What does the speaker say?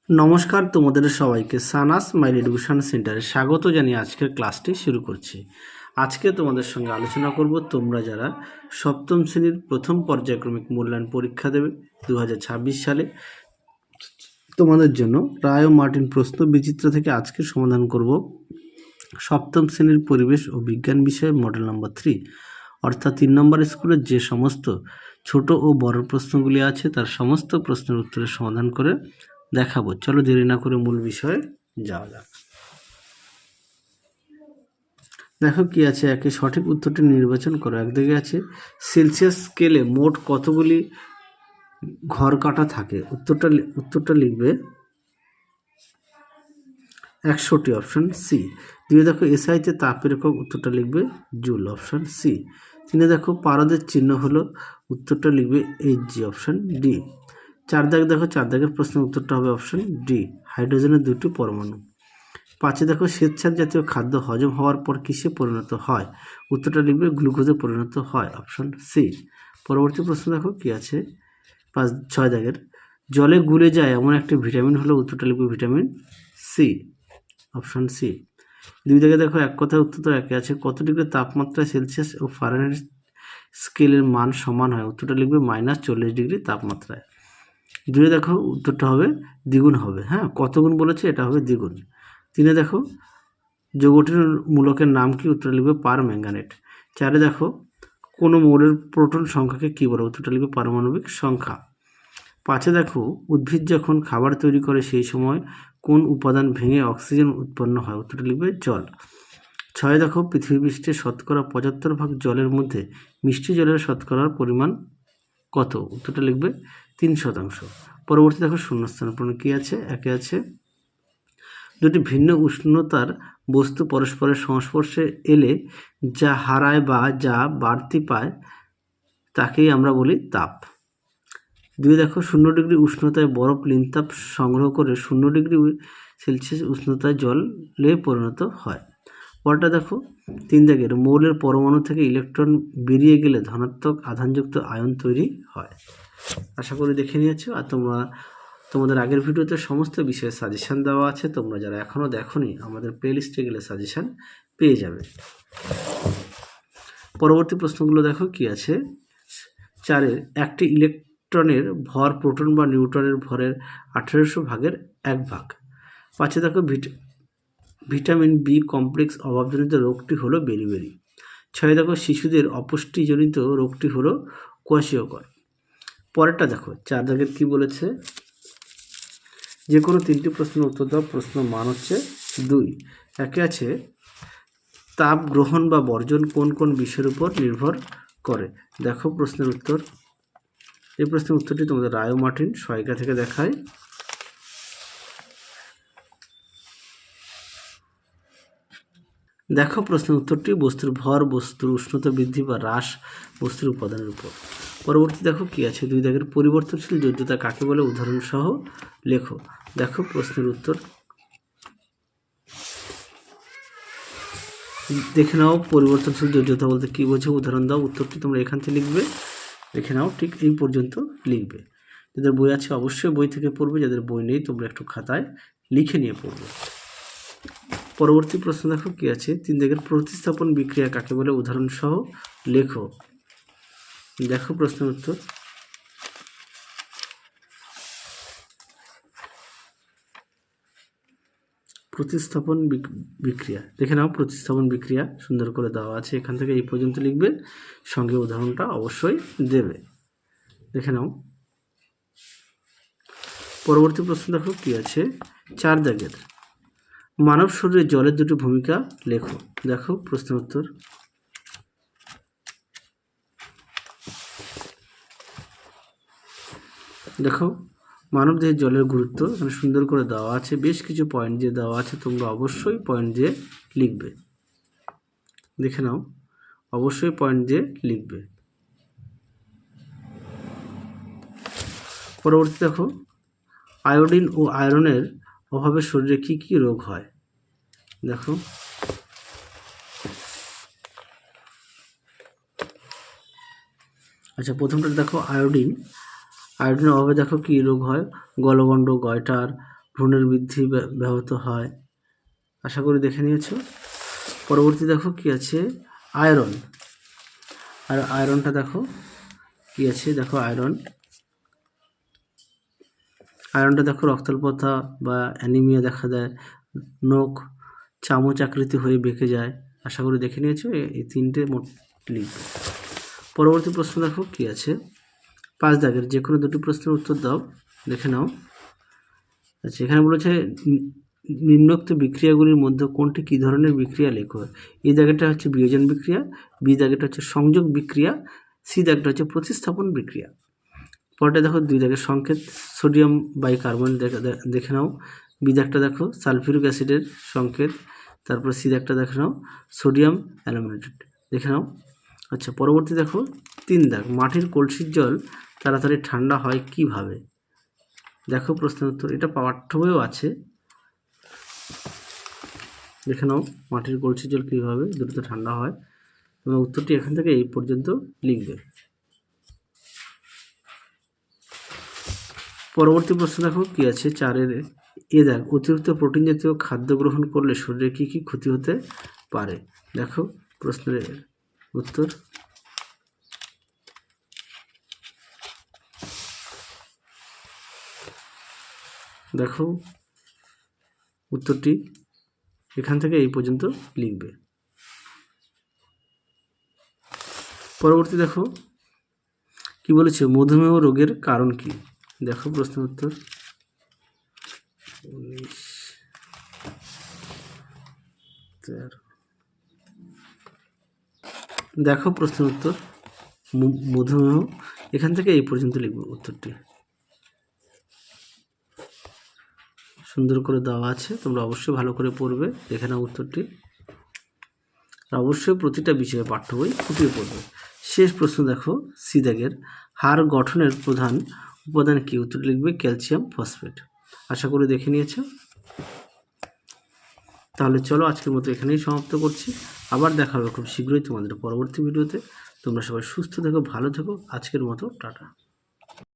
নমস্কার, তোমাদের সবাইকে সানাস মাইল এডুকেশন সেন্টারে স্বাগত জানিয়ে আজকের ক্লাসটি শুরু করছি। আজকে তোমাদের সঙ্গে আলোচনা করব তোমরা যারা সপ্তম শ্রেণীর প্রথম পর্যায়ক্রমিক মূল্যায়ন পরীক্ষা দেবে 2026 সালে, তোমাদের জন্য রায় ও মার্টিন প্রশ্ন বিচিত্র থেকে আজকে সমাধান করব সপ্তম শ্রেণীর পরিবেশ ও বিজ্ঞান বিষয়ে মডেল নম্বর 3, অর্থাৎ 3 নম্বর স্কুলের যে সমস্ত ছোট ও বড় প্রশ্নগুলি আছে তার সমস্ত প্রশ্নের উত্তরের সমাধান করে দেখাবো। চলো দেরি না করে মূল বিষয়ে যাওয়া যাক। দেখো কি আছে, একে সঠিক উত্তরটি নির্বাচন করো। একদিকে আছে সেলসিয়াস স্কেলে মোট কতগুলি ঘর কাটা থাকে। উত্তরটা লিখবে 100টি, অপশন সি। দুই দেখো এসআইতে তাপের একক, উত্তরটা লিখবে জুল, অপশন সি। তিনে দেখো পারদের চিহ্ন হলো, উত্তরটা লিখবে এইচজি, অপশন ডি। চার দাগের প্রশ্নের উত্তরটা হবে অপশন ডি, হাইড্রোজেনের 2টি পরমাণু। পাঁচে দেখো শ্বেতসার জাতীয় খাদ্য হজম হওয়ার পর কিসে পরিণত হয়, উত্তরটা লিখবে গ্লুকোজে পরিণত হয়, অপশন সি। পরবর্তী প্রশ্ন দেখো কি আছে, 6 দাগের জলে গুলে যায় এমন একটি ভিটামিন হলো, উত্তরটা লিখবে ভিটামিন সি, অপশন সি। দুই দাগে দেখো এক কথায় উত্তর একে আছে, কত ডিগ্রি তাপমাত্রা সেলসিয়াস ও ফারেনহাইট স্কেলের মান সমান হয়, উত্তরটা লিখবে -40 ডিগ্রি তাপমাত্রায়। দুয়ে দেখো উত্তরটা হবে দ্বিগুণ হবে, হ্যাঁ কত গুণ বলেছে, এটা হবে দ্বিগুণ। তিনে দেখো যৌগটির মূলকের নাম কি, উত্তর লিখবে পার ম্যাঙ্গানেট। চারে দেখো কোনো মৌলের প্রোটন সংখ্যাকে কী বলে, উত্তরটা লিখবে পারমাণবিক সংখ্যা। পাঁচে দেখো উদ্ভিদ যখন খাবার তৈরি করে সেই সময় কোন উপাদান ভেঙে অক্সিজেন উৎপন্ন হয়, উত্তরটা লিখবে জল। ছয় দেখো পৃথিবী পৃষ্ঠে শতকরা 75% জলের মধ্যে মিষ্টি জলের শতকরার পরিমাণ কত, উত্তরটা লিখবে 3%। পরবর্তী দেখো শূন্যস্থান পূরণ কী আছে, একে আছে দুটি ভিন্ন উষ্ণতার বস্তু পরস্পরের সংস্পর্শে এলে যা হারায় বা যা বাড়তি পায় তাকেই আমরা বলি তাপ। দুই দেখো 0 ডিগ্রি উষ্ণতায় বরফ লিনতাপ সংগ্রহ করে 0 ডিগ্রি সেলসিয়াস উষ্ণতায় জলে পরিণত হয়। পরটা দেখো 3 দাগের মৌলের পরমাণু থেকে ইলেকট্রন বেরিয়ে গেলে ধনাত্মক আধানযুক্ত আয়ন তৈরি হয়। আশা করি দেখে নিয়েছো। আর তোমাদের আগের ভিডিওতে সমস্ত বিষয়ের সাজেশান দেওয়া আছে, তোমরা যারা এখনও দেখোনি আমাদের প্লেলিস্টে গেলে সাজেশান পেয়ে যাবে। পরবর্তী প্রশ্নগুলো দেখো কি আছে, 4-এর একটি ইলেকট্রনের ভর প্রোটন বা নিউট্রনের ভরের 1800 ভাগের 1 ভাগ। 5-এ দেখো ভিটামিন বি কমপ্লেক্স অভাবজনিত রোগটি হলো বেরিবেরি। 6-এ দেখো শিশুদের অপুষ্টিজনিত রোগটি হলো কোয়াশিয়কর। পরেরটা দেখো 4 দাগের কী বলেছে, যে কোনো 3টি প্রশ্নের উত্তর দাও। প্রশ্ন মান হচ্ছে 2। একে আছে তাপ গ্রহণ বা বর্জন কোন কোন বিষয়ের উপর নির্ভর করে। দেখো প্রশ্নের উত্তর, এই প্রশ্নের উত্তরটি তোমাদের রায় ও মার্টিন সহায়িকা থেকে দেখায়। দেখো প্রশ্নের উত্তরটি বস্তুর ভর, বস্তুর উষ্ণতা বৃদ্ধি বা হ্রাস, বস্তুর উপাদানের উপর। পরবর্তী দেখো কি আছে, 2 দাগের পরিবর্তনশীল যোজ্যতা কাকে বলে, উদাহরণ সহ লেখো। দেখো প্রশ্নের উত্তর দেখে নাও, পরিবর্তনশীল যোজ্যতা বলতে কী বোঝো, উদাহরণ দাও। উত্তরটি তোমরা এখান থেকে লিখবে, দেখে নাও, ঠিক এই পর্যন্ত লিখবে। যাদের বই আছে অবশ্যই বই থেকে পড়বে, যাদের বই নেই তোমরা একটু খাতায় লিখে নিয়ে পড়বে। পরবর্তী প্রশ্ন দেখো কি আছে, 3 দাগের প্রতিস্থাপন বিক্রিয়া কাকে বলে, উদাহরণ সহ লেখো। দেখো প্রশ্নের উত্তর, প্রতিস্থাপন বিক্রিয়া দেখে নাও, প্রতিস্থাপন বিক্রিয়া সুন্দর করে দেওয়া আছে, এখান থেকে এই পর্যন্ত লিখবে, সঙ্গে উদাহরণটা অবশ্যই দেবে, দেখে নাও। পরবর্তী প্রশ্ন দেখো কি আছে, 4 দাগের মানব শরীরে জলের 2টি ভূমিকা লেখো। দেখো প্রশ্নের উত্তর, দেখো মানব দেহে জলের গুরুত্ব এখানে সুন্দর করে দেওয়া আছে, বেশ কিছু পয়েন্ট দিয়ে দেওয়া আছে, তোমরা অবশ্যই পয়েন্ট দিয়ে লিখবে, দেখে নাও, অবশ্যই পয়েন্ট দিয়ে লিখবে। পরবর্তী দেখো আয়োডিন ও আয়রনের অভাবে শরীরে কি কি রোগ হয়। দেখো আচ্ছা, প্রথমটা দেখো আয়োডিনের অভাবে দেখো কি রোগ হয়, গলগণ্ড, গয়টার, ভ্রূণের বৃদ্ধি ব্যাহত হয়। আশা করি দেখে নিয়েছো। পরবর্তী দেখো কি আছে, আয়রন। আর আয়রনটা দেখো কি আছে, দেখো আয়রনটা দেখো রক্তাল্পতা বা অ্যানিমিয়া দেখা দেয়, নখ চামচ আকৃতি হয়ে বেঁকে যায়। আশা করি দেখে নিয়েছো। এই তিনটে মোট লিখবে। পরবর্তী প্রশ্ন দেখো কি আছে, 5 দাগের যে কোনো দুটি প্রশ্নের উত্তর দাও, দেখে নাও। আচ্ছা, এখানে বলেছে নিম্নোক্ত বিক্রিয়াগুলির মধ্যে কোনটি কী ধরনের বিক্রিয়া লেখো। এই দাগেটা হচ্ছে বিয়োজন বিক্রিয়া, বি দাগেটা হচ্ছে সংযোগ বিক্রিয়া, সি দাগেটা হচ্ছে প্রতিস্থাপন বিক্রিয়া। পরটা দেখো 2 দাগের সংকেত সোডিয়াম বাইকার্বনেট দেখে নাও। বি দাগটা দেখো সালফিউরিক অ্যাসিডের সংকেত। তারপর সি দাগটা দেখে নাও সোডিয়াম অ্যালুমিনেটেড দেখে নাও। আচ্ছা, পরবর্তী দেখো 3 দাগ, মাটির কলসির জল তাড়াতাড়ি ঠান্ডা হয় কিভাবে। দেখো প্রশ্নের উত্তর, এটা পাঠ্য বইও আছে, দেখে নাও মাটির কলসির জল কীভাবে দ্রুত ঠান্ডা হয়। এবং উত্তরটি এখান থেকে এই পর্যন্ত লিখবে। পরবর্তী প্রশ্ন দেখো কি আছে, 4-এর এ দাগ, অতিরিক্ত প্রোটিন জাতীয় খাদ্য গ্রহণ করলে শরীরে কী কী ক্ষতি হতে পারে। দেখো প্রশ্নের উত্তর। দেখো উত্তরটি এখান থেকে এই পর্যন্ত লিখবে। পরবর্তী দেখো কি বলেছে, মধুমেহ রোগের কারণ কি। দেখো প্রশ্নের উত্তর। দেখো প্রশ্নের উত্তর মধুমেহ, এখান থেকে এই পর্যন্ত লিখব। উত্তরটি সুন্দর করে দেওয়া আছে, তোমরা অবশ্যই ভালো করে পড়বে, দেখে নাও উত্তরটি। অবশ্যই প্রতিটা বিষয়ে পাঠ্য বই খুঁটিয়ে পড়বে। শেষ প্রশ্ন দেখো সি দাগের, হাড় গঠনের প্রধান উপাদান কি। উত্তর লিখবে ক্যালসিয়াম ফসফেট। আশা করি দেখে নিয়েছো। তাহলে চলো আজকের মতো এখানেই সমাপ্ত করছি। আবার দেখা হবে খুব শীঘ্রই তোমাদের পরবর্তী ভিডিওতে। তোমরা সবাই সুস্থ থেকো, ভালো থেকো। আজকের মতো টাটা।